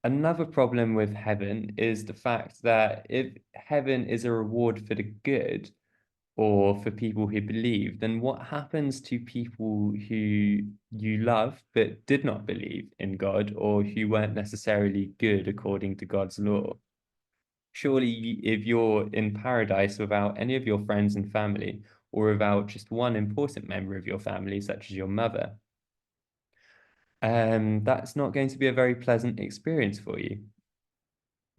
Another problem with heaven is the fact that if heaven is a reward for the good or for people who believe, then what happens to people who you love but did not believe in God or who weren't necessarily good according to God's law? Surely, if you're in paradise without any of your friends and family, or without just one important member of your family, such as your mother, that's not going to be a very pleasant experience for you.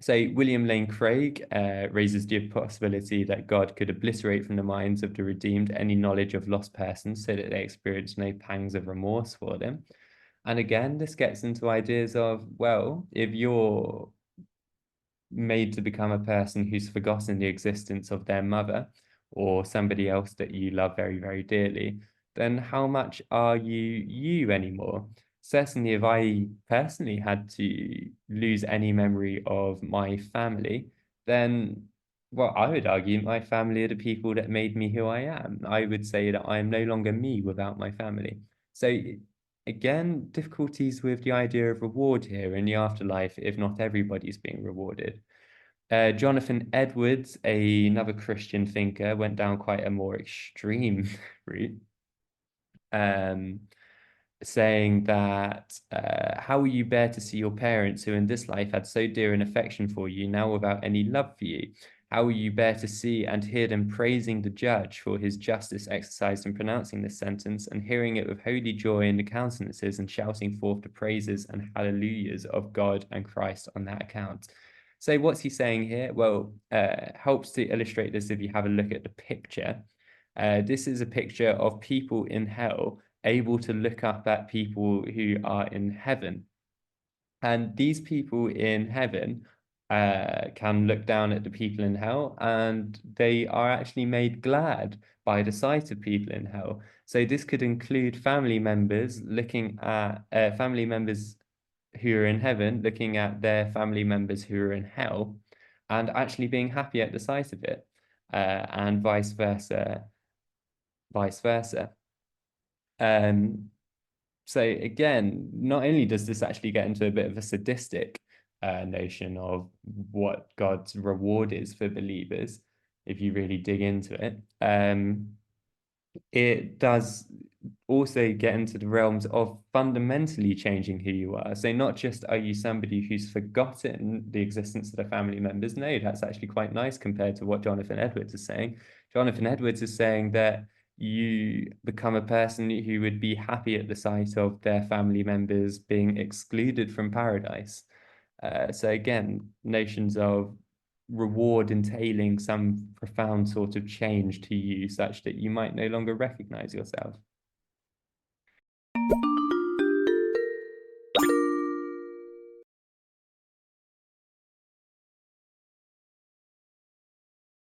So William Lane Craig raises the possibility that God could obliterate from the minds of the redeemed any knowledge of lost persons so that they experience no pangs of remorse for them. And again, this gets into ideas of, well, if you're made to become a person who's forgotten the existence of their mother or somebody else that you love very, very dearly, then how much are you anymore? Certainly, if I personally had to lose any memory of my family, then, well, I would argue my family are the people that made me who I am. I would say that I am no longer me without my family. So again, difficulties with the idea of reward here in the afterlife if not everybody's being rewarded. Jonathan Edwards, another Christian thinker, went down quite a more extreme route, um, saying that how will you bear to see your parents who in this life had so dear an affection for you, now without any love for you? How will you bear to see and hear them praising the judge for his justice exercised in pronouncing this sentence, and hearing it with holy joy in the countenances, and shouting forth the praises and hallelujahs of God and Christ on that account? So what's he saying here? Well, helps to illustrate this if you have a look at the picture. This is a picture of people in hell able to look up at people who are in heaven. And these people in heaven can look down at the people in hell, and they are actually made glad by the sight of people in hell. So this could include family members looking at family members who are in heaven, looking at their family members who are in hell, and actually being happy at the sight of it, and vice versa. Um, so again, not only does this actually get into a bit of a sadistic notion of what God's reward is for believers, if you really dig into it, it does also get into the realms of fundamentally changing who you are. So not just are you somebody who's forgotten the existence of the family members. No, that's actually quite nice compared to what Jonathan Edwards is saying. Jonathan Edwards is saying that you become a person who would be happy at the sight of their family members being excluded from paradise. So again, notions of reward entailing some profound sort of change to you such that you might no longer recognize yourself.